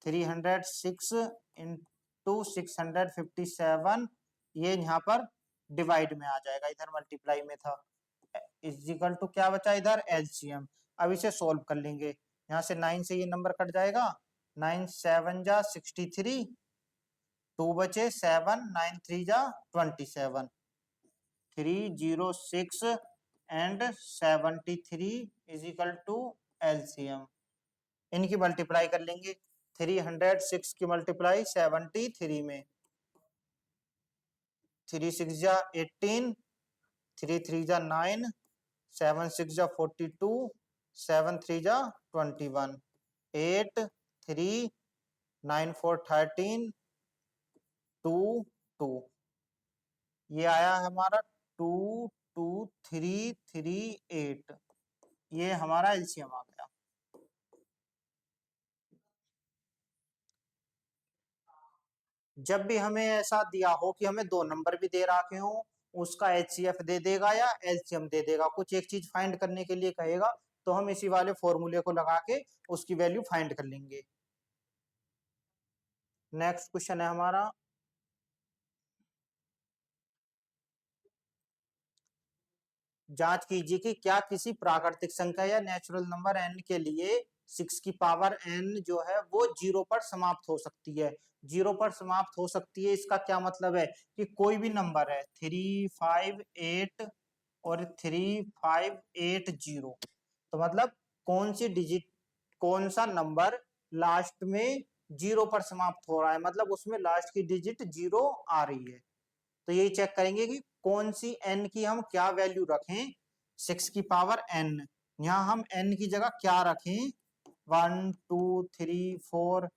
306 इंटू 657 ये यहाँ पर डिवाइड में आ जाएगा, इधर मल्टीप्लाई में था, इज इक्वल टू क्या बचा इधर LCM। अब इसे सोल्व कर लेंगे, यहाँ से 9 से ये नंबर कट जाएगा, 9 7 जा 63, 2 बचे 7, 9 3 जा 27, 306 and 73 is equal to LCM। इनकी मल्टीप्लाई कर लेंगे, 306 की मल्टीप्लाई 73 में, 3 6 जा 18, 3 3 जा 9, 7 6 जा 42, 7 3 जा 21, 8 3 9 4 13, 2 2, ये आया हमारा 2 2 3 3 8, ये हमारा LCM आ गया। जब भी हमें ऐसा दिया हो कि हमें दो नंबर भी दे रखे हो, उसका HCF दे देगा या LCM दे देगा, कुछ एक चीज फाइंड करने के लिए कहेगा, तो हम इसी वाले फॉर्मूले को लगा के उसकी वैल्यू फाइंड कर लेंगे। नेक्स्ट क्वेश्चन है हमारा, जांच कीजिए कि क्या किसी प्राकृतिक संख्या या नेचुरल नंबर n के लिए 6 की पावर n जो है वो 0 पर समाप्त हो सकती है। 0 पर समाप्त हो सकती है, इसका क्या मतलब है कि कोई भी नंबर है 3 5 8 और 3 5 8 0, तो मतलब कौन सी डिजिट, कौन सा नंबर लास्ट में 0 पर समाप्त हो रहा है, मतलब उसमें लास्ट की डिजिट 0 आ रही है। तो यही चेक करेंगे कि कौन सी n की हम क्या वैल्यू रखें, 6 की पावर n, यहाँ हम n की जगह क्या रखें, 1 2 3 4,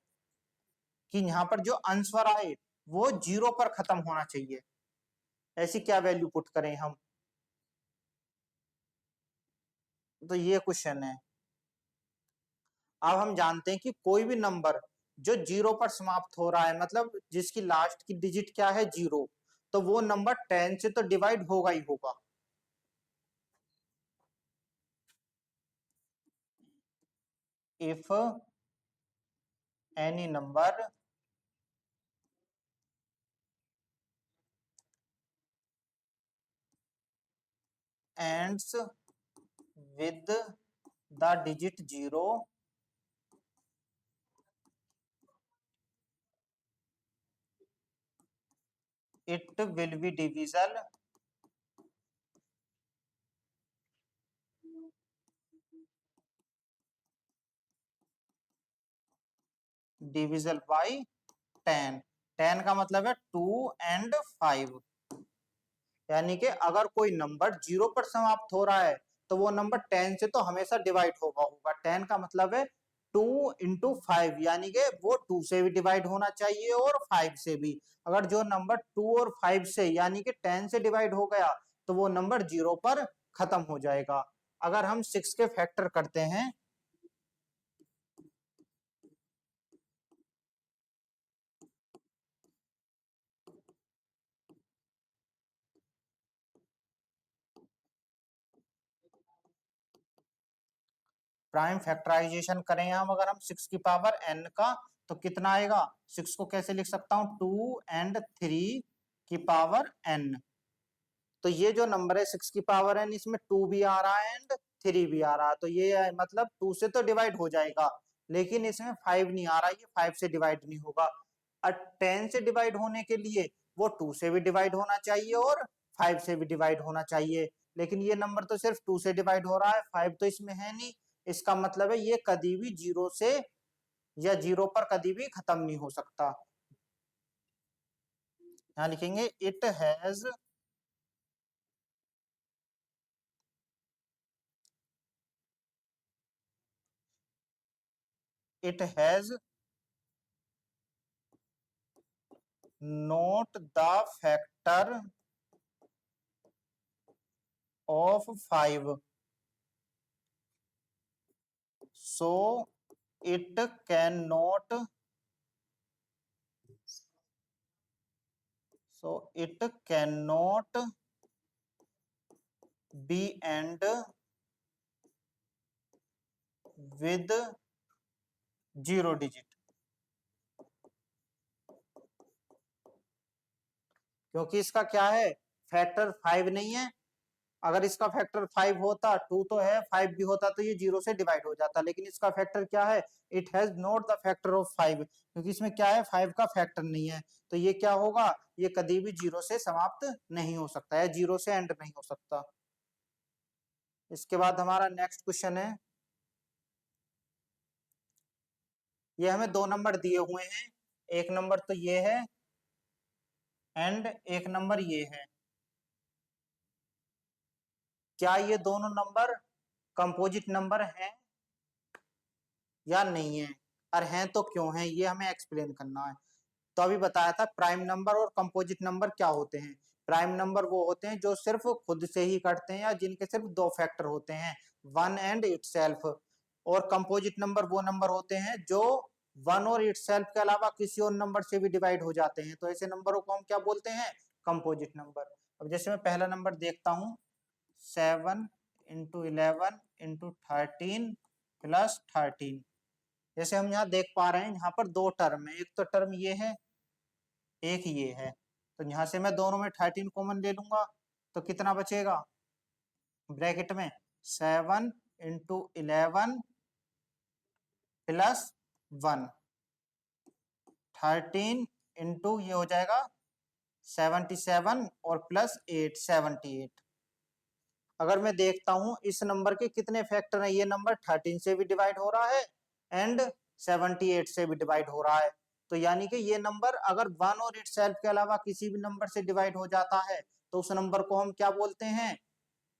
कि यहाँ पर जो आंसर आए वो 0 पर खत्म होना चाहिए, ऐसी क्या वैल्यू पुट करें हम, तो ये क्वेश्चन है। अब हम जानते हैं कि कोई भी नंबर जो 0 पर समाप्त हो रहा है, मतलब जिसकी लास्ट की डिजिट क्या है 0, तो वो नंबर 10 से तो डिवाइड होगा ही होगा। If any number ends with the digit 0, it will be divisible by 10। 10 का मतलब है 2 and 5, यानी कि अगर कोई नंबर 0 पर समाप्त हो रहा है तो वो नंबर 10 से तो हमेशा डिवाइड होगा। 10 का मतलब है 2 इंटू 5, यानी कि वो 2 से भी डिवाइड होना चाहिए और 5 से भी। अगर जो नंबर 2 और 5 से यानी कि 10 से डिवाइड हो गया तो वो नंबर 0 पर खत्म हो जाएगा। अगर हम 6 के फैक्टर करते हैं, प्राइम फैक्टराइजेशन करें हम, अगर हम 6 की पावर n का, तो कितना आएगा, 6 को कैसे लिख सकता हूं, 2 and 3 की पावर n, तो ये जो नंबर है 6 की पावर n, इसमें 2 भी आ रहा है एंड 3 भी आ रहा है, तो ये मतलब 2 से तो डिवाइड हो जाएगा, लेकिन इसमें 5 नहीं आ रहा, ये 5 से डिवाइड नहीं होगा। और 10 से डिवाइड होने के लिए वो 2 से भी डिवाइड होना चाहिए और 5 से भी डिवाइड होना चाहिए, लेकिन ये नंबर तो सिर्फ 2 से डिवाइड हो रहा है, 5 तो इसमें है नहीं। इसका मतलब है ये कभी भी 0 से या 0 पर कभी भी खत्म नहीं हो सकता। यहां लिखेंगे it has note the factor of 5, so it cannot be end with 0 digit, क्योंकि इसका क्या है, फैक्टर 5 नहीं है। अगर इसका फैक्टर 5 होता, 2 तो है, 5 भी होता तो ये 0 से डिवाइड हो जाता, लेकिन इसका फैक्टर क्या है, it has not the factor of 5, क्योंकि इसमें क्या है, 5 का फैक्टर नहीं है, तो ये क्या होगा, ये कभी भी 0 से समाप्त नहीं हो सकता है, 0 से एंड नहीं हो सकता। इसके बाद हमारा नेक्स्ट क्वेश्चन है, ये हमें 2 नंबर दिए हुए हैं, एक नंबर तो ये है एंड एक नंबर ये है। क्या ये दोनों नंबर कंपोजिट नंबर हैं या नहीं है, और हैं तो क्यों हैं, ये हमें एक्सप्लेन करना है। तो अभी बताया था प्राइम नंबर और कंपोजिट नंबर क्या होते हैं। प्राइम नंबर वो होते हैं जो सिर्फ खुद से ही कटते हैं या जिनके सिर्फ 2 फैक्टर होते हैं, 1 एंड इटसेल्फ। और कंपोजिट नंबर वो नंबर होते हैं जो 1 और इटसेल्फ के अलावा किसी और नंबर से भी डिवाइड हो जाते हैं, तो ऐसे नंबरों को हम क्या बोलते हैं, कंपोजिट नंबर। अब जैसे मैं पहला नंबर देखता हूँ, 7 इंटू 11 इंटू 13 प्लस 13। जैसे हम यहाँ देख पा रहे हैं, यहाँ पर 2 टर्म है, एक तो टर्म ये है, एक ये है, तो यहाँ से मैं दोनों में 13 कॉमन ले लूंगा, तो कितना बचेगा, ब्रैकेट में 7 इंटू 11 प्लस 1, 13 इंटू ये हो जाएगा 77 और प्लस 8, 78। अगर मैं देखता हूं इस नंबर के कितने फैक्टर हैं, ये नंबर 13 से भी डिवाइड हो रहा है एंड 78 से भी डिवाइड हो रहा है, तो यानी कि ये नंबर अगर 1 और इटसेल्फ के अलावा किसी भी नंबर से डिवाइड हो जाता है तो उस नंबर को हम क्या बोलते हैं,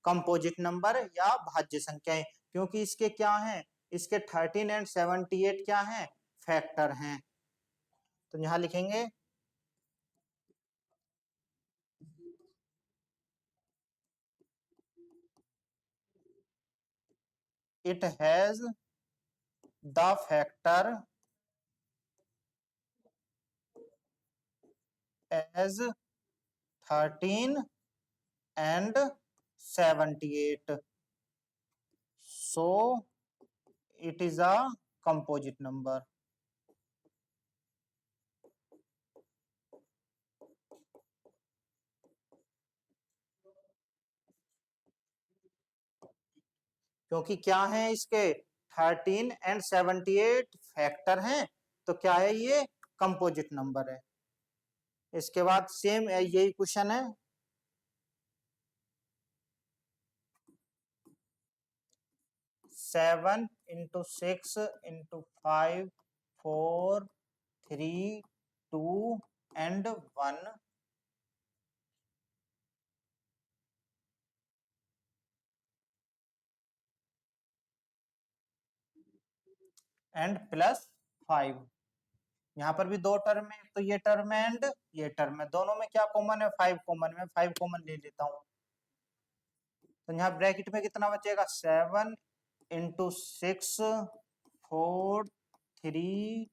कंपोजिट नंबर या भाज्य संख्याएं, क्योंकि इसके क्या हैं, इसके 13 एंड 78 क्या हैं, फैक्टर हैं। तो यहां लिखेंगे it has the factor as 13 and 78, so it is a composite number। क्योंकि क्या है, इसके 13 एंड 78 फैक्टर हैं, तो क्या है, ये कंपोजिट नंबर है। इसके बाद सेम यही क्वेश्चन है, 7 into 6 into 5 4 3 2 and 1 and plus 5। यहाँ पर भी 2 टर्म है, तो ये टर्म है एंड ये टर्म है, दोनों में क्या कॉमन है, 5 कॉमन, में 5 कॉमन ले लेता हूँ, तो यहाँ ब्रैकेट में कितना बचेगा, 7 इंटू 6 4 3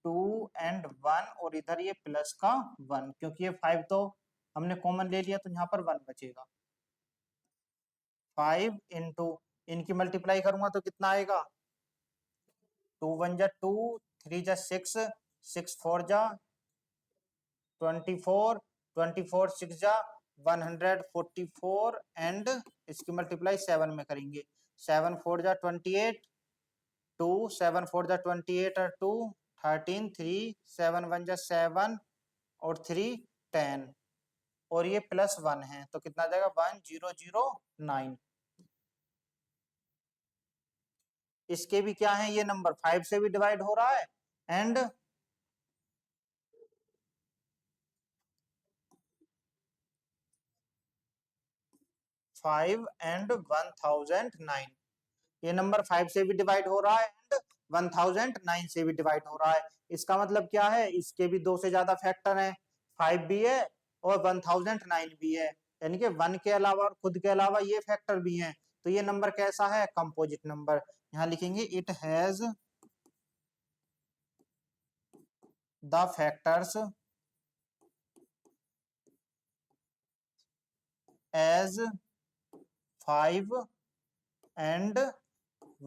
2 एंड 1, और इधर ये प्लस का 1, क्योंकि ये 5 तो हमने कॉमन ले लिया, तो यहाँ पर 1 बचेगा। 5 इंटू इनकी मल्टीप्लाई करूंगा तो कितना आएगा, 2 1 जा 2, 3 जा 6, 6 4 जा 24, 24 6 जा 144 एंड इसकी मल्टीप्लाई 7 में करेंगे। 7 4 जा 28, 2 7 4 जा 28 और 2 13, 3 7 1 जा 7 और 3 10 और ये +1 है तो कितना आ जाएगा 1009। इसके भी क्या है, ये नंबर 5 से भी डिवाइड हो रहा है एंड 5 एंड 1009। ये नंबर 5 से भी डिवाइड हो रहा है एंड 1009 से भी डिवाइड हो रहा है। इसका मतलब क्या है, इसके भी 2 से ज्यादा फैक्टर हैं, 5 भी है और 1009 भी है, यानी कि 1 के अलावा और खुद के अलावा ये फैक्टर भी हैं। तो ये नंबर कैसा है, कंपोजिट नंबर। यहाँ लिखेंगे it has the factors as 5 and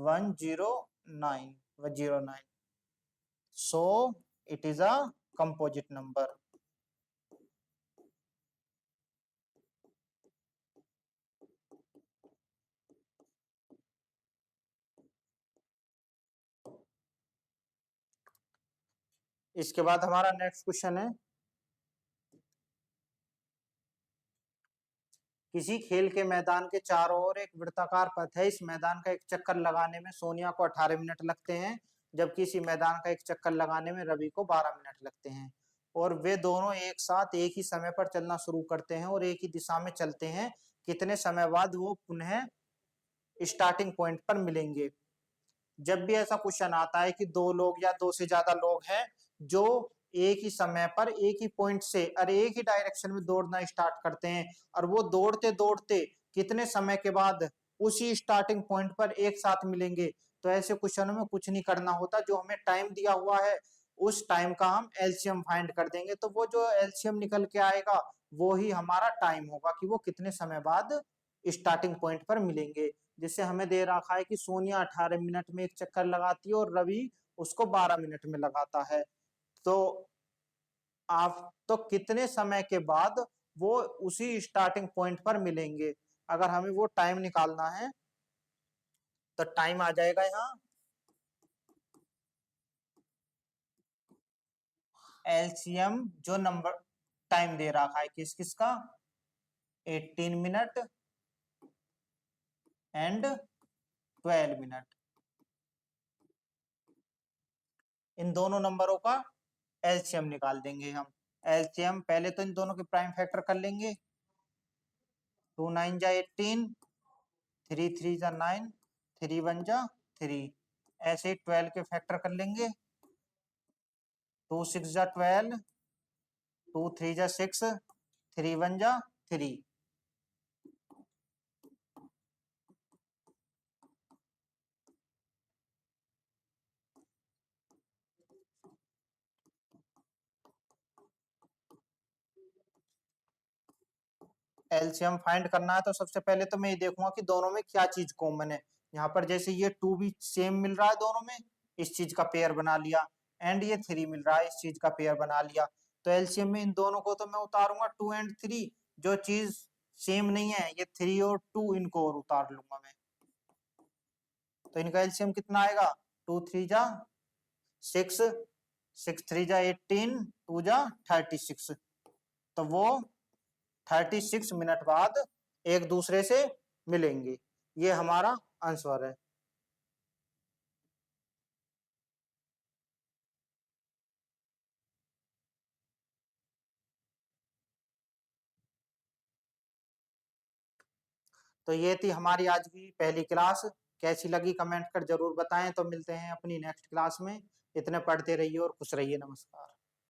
109। So it is a composite number. इसके बाद हमारा नेक्स्ट क्वेश्चन है, किसी खेल के मैदान के चारों ओर एक वृत्ताकार पथ है। इस मैदान का एक चक्कर लगाने में सोनिया को 18 मिनट लगते हैं, जबकि इसी मैदान का एक चक्कर लगाने में रवि को 12 मिनट लगते हैं और वे दोनों एक साथ एक ही समय पर चलना शुरू करते हैं और एक ही दिशा में चलते हैं। कितने समय बाद वो पुनः स्टार्टिंग पॉइंट पर मिलेंगे। जब भी ऐसा क्वेश्चन आता है कि दो लोग या दो से ज्यादा लोग हैं जो एक ही समय पर एक ही पॉइंट से और एक ही डायरेक्शन में दौड़ना स्टार्ट करते हैं और वो दौड़ते दौड़ते कितने समय के बाद उसी स्टार्टिंग पॉइंट पर एक साथ मिलेंगे, तो ऐसे क्वेश्चनों में कुछ नहीं करना होता, जो हमें टाइम दिया हुआ है उस टाइम का हम एलसीएम फाइंड कर देंगे, तो वो जो एलसीएम निकल के आएगा वो ही हमारा टाइम होगा कि वो कितने समय बाद स्टार्टिंग पॉइंट पर मिलेंगे। जिससे हमें दे रखा है कि सोनिया 18 मिनट में एक चक्कर लगाती है और रवि उसको 12 मिनट में लगाता है, तो आप तो कितने समय के बाद वो उसी स्टार्टिंग पॉइंट पर मिलेंगे। अगर हमें वो टाइम निकालना है तो टाइम आ जाएगा यहाँ एलसीएम, जो नंबर टाइम दे रखा है किस किस का, 18 मिनट एंड 12 मिनट, इन दोनों नंबरों का एलसीएम निकाल देंगे हम। एलसीएम पहले तो इन दोनों के प्राइम फैक्टर कर लेंगे, 2 9 जा 18, 3 3 जा 9, 3 1 जा 3, ऐसे 12 के फैक्टर कर लेंगे, 2 6 जा 12, 2 3 जा 6, 3 1 जा 3। एलसीएम फाइंड करना है तो सबसे पहले तो मैं ये देखूंगा कि दोनों में क्या चीज कॉमन है। यहाँ पर जैसे ये 2 भी सेम मिल रहा है दोनों में, इस चीज का पेयर बना लिया, एंड ये 3 मिल रहा है, इस चीज का पेयर बना लिया। तो एलसीएम में इन दोनों को तो मैं उतारूंगा 2 एंड 3, जो चीज सेम नहीं है ये 3 और 2 इनको और उतार लूंगा मैं। तो इनका एलसीएम कितना आएगा, 2 3 जा 6, 6 3 जा 18, 2 जा 36, तो वो 36 मिनट बाद एक दूसरे से मिलेंगे। ये हमारा आंसर है। तो ये थी हमारी आज की पहली क्लास। कैसी लगी कमेंट कर जरूर बताएं। तो मिलते हैं अपनी नेक्स्ट क्लास में। इतने पढ़ते रहिए और खुश रहिए। नमस्कार।